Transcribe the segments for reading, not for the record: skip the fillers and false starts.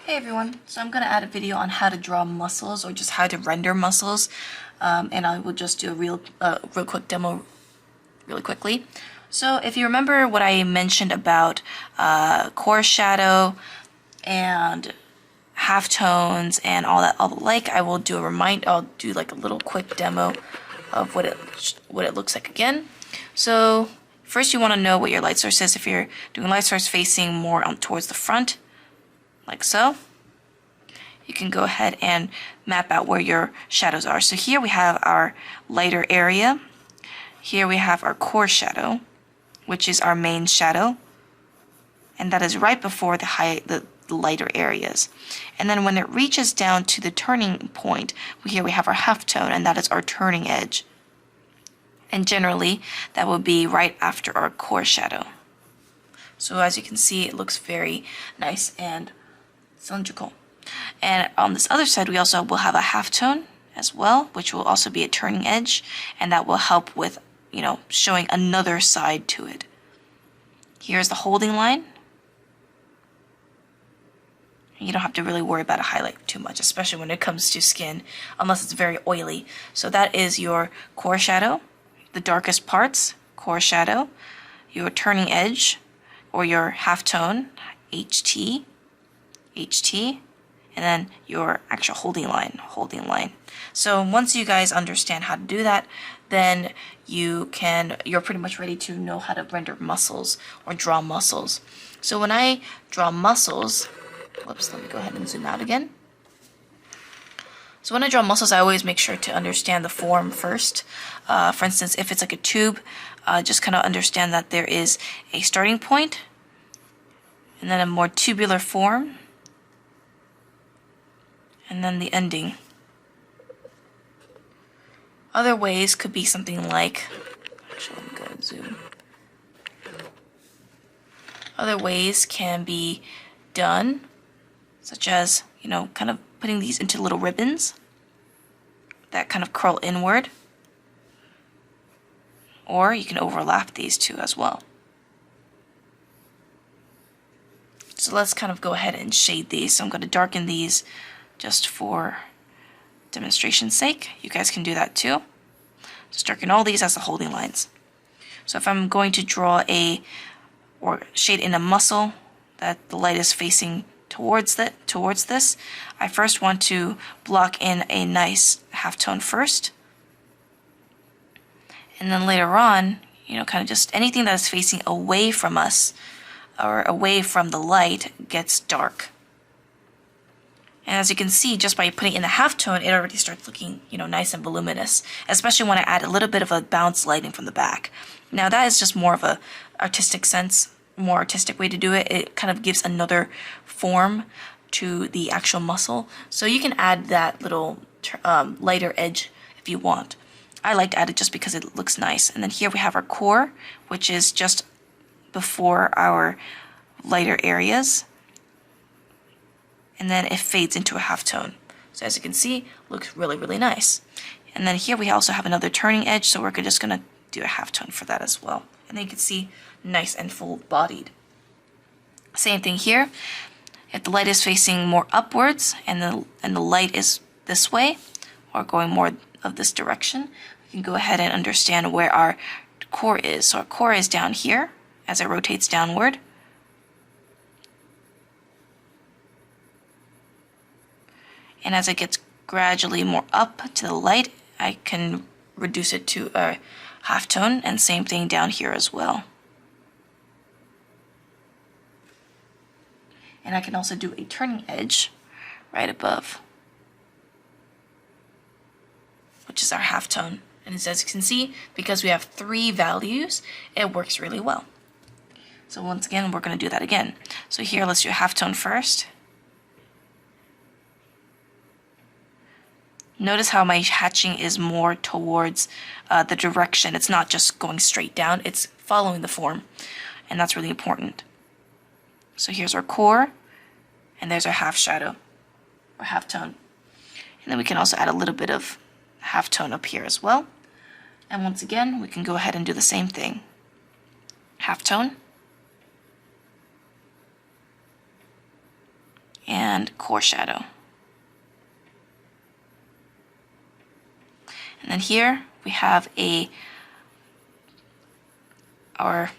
Hey everyone, so I'm going to add a video on how to draw muscles or just how to render muscles, and I will just do a real quick demo really quickly. So if you remember what I mentioned about core shadow and halftones and all the like, I will do I'll do like a little quick demo of what it looks like again. So first you want to know what your light source is. If you're doing light source facing more towards the front, like so, you can go ahead and map out where your shadows are. So here we have our lighter area. Here we have our core shadow, which is our main shadow. And that is right before the lighter areas. And then when it reaches down to the turning point, here we have our halftone, and that is our turning edge. And generally, that will be right after our core shadow. So as you can see, it looks very nice and cylindrical. And on this other side, we also will have a halftone as well, which will also be a turning edge, and that will help with, showing another side to it. Here's the holding line. You don't have to really worry about a highlight too much, especially when it comes to skin, unless it's very oily. So that is your core shadow, the darkest parts, core shadow, your turning edge, or your halftone, HT, and then your actual holding line. So once you guys understand how to do that, then you're pretty much ready to know how to render muscles or draw muscles. So when I draw muscles, let me go ahead and zoom out again. So when I draw muscles, I always make sure to understand the form first. For instance, if it's like a tube, just kind of understand that there is a starting point and then a more tubular form, and then the ending. Other ways could be something like, actually let me go and zoom. Other ways can be done, such as, kind of putting these into little ribbons that kind of curl inward. Or you can overlap these two as well. So let's kind of go ahead and shade these. So I'm going to darken these just for demonstration's sake. You guys can do that too. Just darken all these as the holding lines. So if I'm going to draw or shade in a muscle that the light is facing towards this, I first want to block in a nice halftone first. And then later on, kind of just anything that is facing away from us or away from the light gets dark. And as you can see, just by putting in the halftone, it already starts looking, nice and voluminous, especially when I add a little bit of a bounce lighting from the back. Now that is just more of a more artistic way to do it. It kind of gives another form to the actual muscle. So you can add that little lighter edge if you want. I like to add it just because it looks nice. And then here we have our core, which is just before our lighter areas. And then it fades into a halftone. So as you can see, looks really, really nice. And then here we also have another turning edge, so we're just going to do a halftone for that as well. And then you can see nice and full-bodied. Same thing here. If the light is facing more upwards and the light is this way, or going more of this direction, we can go ahead and understand where our core is. So our core is down here as it rotates downward. And as it gets gradually more up to the light, I can reduce it to a halftone, and same thing down here as well. And I can also do a turning edge right above, which is our halftone. And as you can see, because we have 3 values, it works really well. So once again, we're going to do that again. So here, let's do a halftone first. Notice how my hatching is more towards the direction. It's not just going straight down, it's following the form. And that's really important. So here's our core, and there's our half shadow, or halftone. And then we can also add a little bit of halftone up here as well. And once again, we can go ahead and do the same thing. Halftone. and core shadow. And then here we have our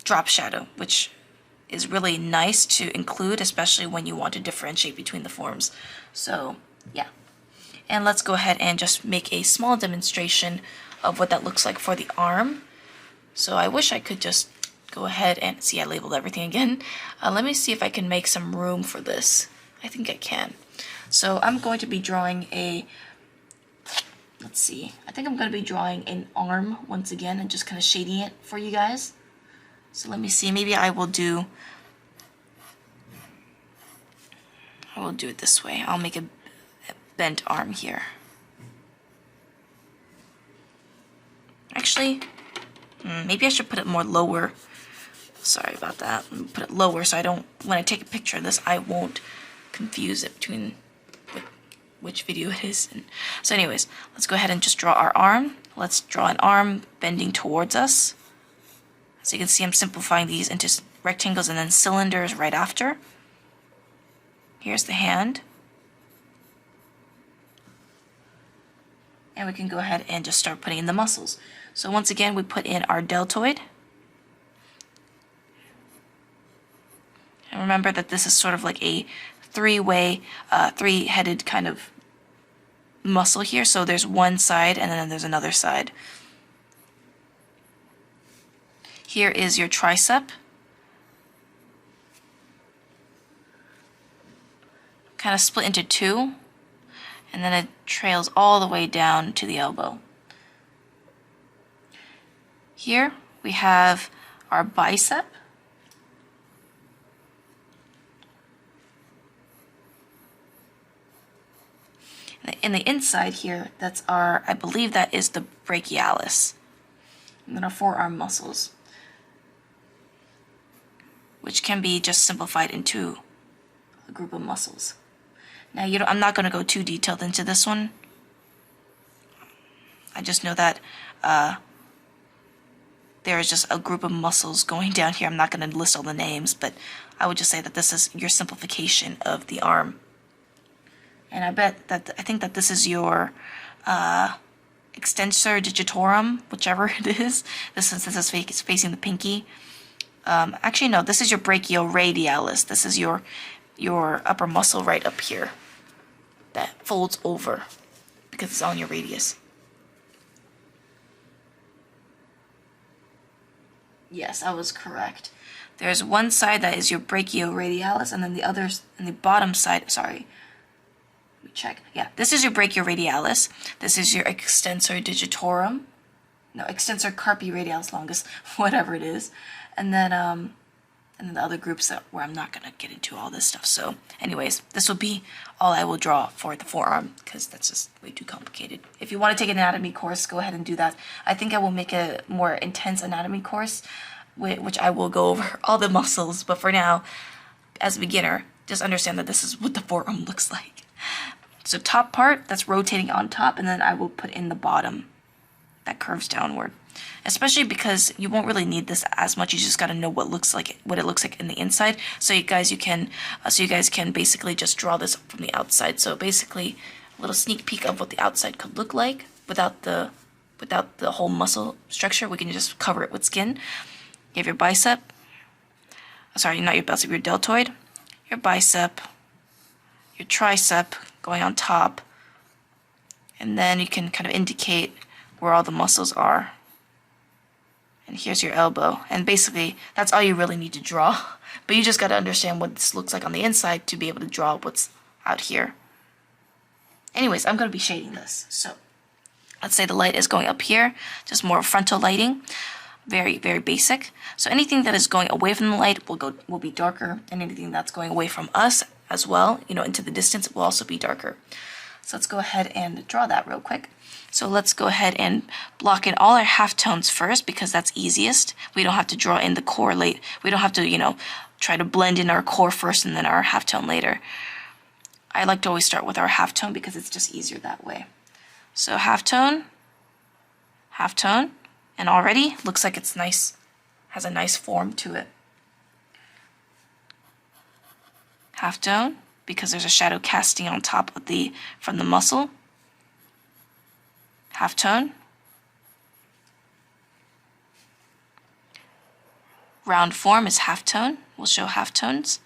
drop shadow, which is really nice to include, especially when you want to differentiate between the forms. So yeah. And let's go ahead and just make a small demonstration of what that looks like for the arm. So I wish I could just go ahead and see, I labeled everything again. Let me see if I can make some room for this. I think I can. So I'm going to be drawing let's see, I think I'm going to be drawing an arm once again and just kind of shading it for you guys. So let me see, maybe I will do it this way. I'll make a bent arm here. Actually, maybe I should put it more lower. Sorry about that. Put it lower so I don't, when I take a picture of this, I won't confuse it between which video it is. And so anyways, let's go ahead and just draw our arm. Let's draw an arm bending towards us. So you can see I'm simplifying these into rectangles and then cylinders right after. Here's the hand. And we can go ahead and just start putting in the muscles. So once again, we put in our deltoid. And remember that this is sort of like a three-headed kind of muscle here. So there's one side and then there's another side. Here is your tricep. Kind of split into two. And then it trails all the way down to the elbow. Here we have our bicep. In the inside here, that's our, I believe that is the brachialis. And then our forearm muscles, which can be just simplified into a group of muscles. Now, I'm not going to go too detailed into this one. I just know that there is just a group of muscles going down here. I'm not going to list all the names, but I would just say that this is your simplification of the arm. And I think that this is your extensor digitorum, whichever it is. This is facing the pinky. Actually, no, this is your brachioradialis. This is your upper muscle right up here that folds over because it's on your radius. Yes, I was correct. There's one side that is your brachioradialis, and then the others, and the bottom side, sorry. Let me check. Yeah, this is your brachioradialis. This is your extensor digitorum. No, extensor carpi radialis longus, whatever it is. And then the other groups where I'm not going to get into all this stuff. So anyways, this will be all I will draw for the forearm because that's just way too complicated. If you want to take an anatomy course, go ahead and do that. I think I will make a more intense anatomy course, which I will go over all the muscles. But for now, as a beginner, just understand that this is what the forearm looks like. So top part, that's rotating on top, and then I will put in the bottom that curves downward. Especially because you won't really need this as much. You just got to know what it looks like in the inside. So you guys can basically just draw this from the outside. So basically, a little sneak peek of what the outside could look like without the whole muscle structure. We can just cover it with skin. You have your bicep. Sorry, not your bicep, your deltoid, your bicep, your tricep going on top, and then you can kind of indicate where all the muscles are. And here's your elbow. And basically, that's all you really need to draw. But you just got to understand what this looks like on the inside to be able to draw what's out here. Anyways, I'm going to be shading this. So let's say the light is going up here, just more frontal lighting. Very, very basic. So anything that is going away from the light will be darker, and anything that's going away from us as well, into the distance, will also be darker. So let's go ahead and draw that real quick. So let's go ahead and block in all our halftones first because that's easiest. We don't have to draw in the core late. We don't have to, try to blend in our core first and then our halftone later. I like to always start with our halftone because it's just easier that way. So halftone, halftone, and already looks like it's nice, has a nice form to it. halftone, because there's a shadow casting on top of from the muscle. Halftone. Round form is halftone. We'll show halftones.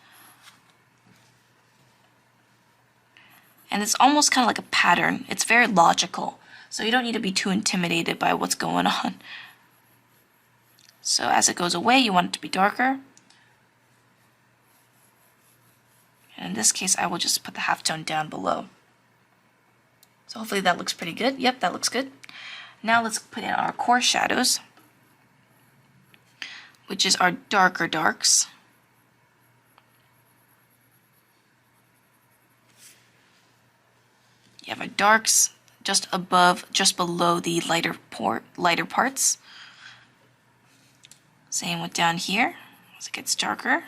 And it's almost kind of like a pattern. It's very logical. So you don't need to be too intimidated by what's going on. So as it goes away, you want it to be darker. And in this case, I will just put the halftone down below. So hopefully that looks pretty good. Yep, that looks good. Now let's put in our core shadows, which is our darker darks. You have our darks just below the lighter parts. Same with down here as it gets darker.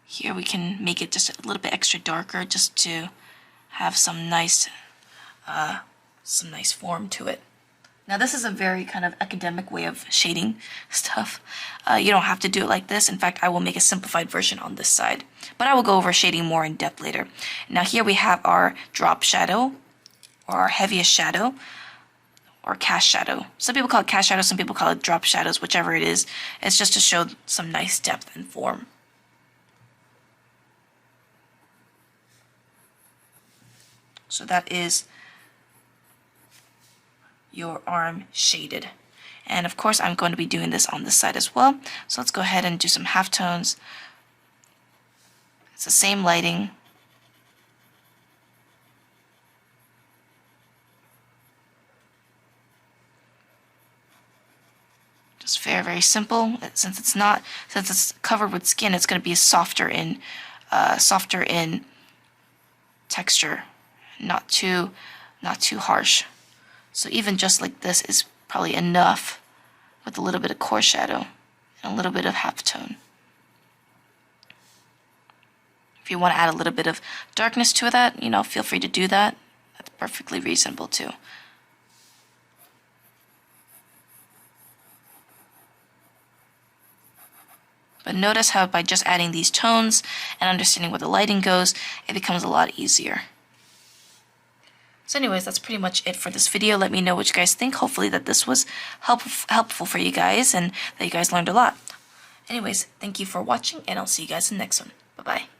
Here we can make it just a little bit extra darker just to have some nice form to it. Now this is a very kind of academic way of shading stuff. You don't have to do it like this. In fact, I will make a simplified version on this side. But I will go over shading more in depth later. Now here we have our drop shadow, or our heaviest shadow, or cast shadow. Some people call it cast shadow, some people call it drop shadows, whichever it is. It's just to show some nice depth and form. So that is your arm shaded. And of course I'm going to be doing this on this side as well. So let's go ahead and do some halftones. It's the same lighting. Just very, very simple. Since it's covered with skin, it's going to be softer in texture, not too harsh. So even just like this is probably enough with a little bit of core shadow and a little bit of halftone. If you want to add a little bit of darkness to that, feel free to do that. That's perfectly reasonable too. But notice how by just adding these tones and understanding where the lighting goes, it becomes a lot easier. So anyways, that's pretty much it for this video. Let me know what you guys think. Hopefully that this was helpful for you guys and that you guys learned a lot. Anyways, thank you for watching, and I'll see you guys in the next one. Bye-bye.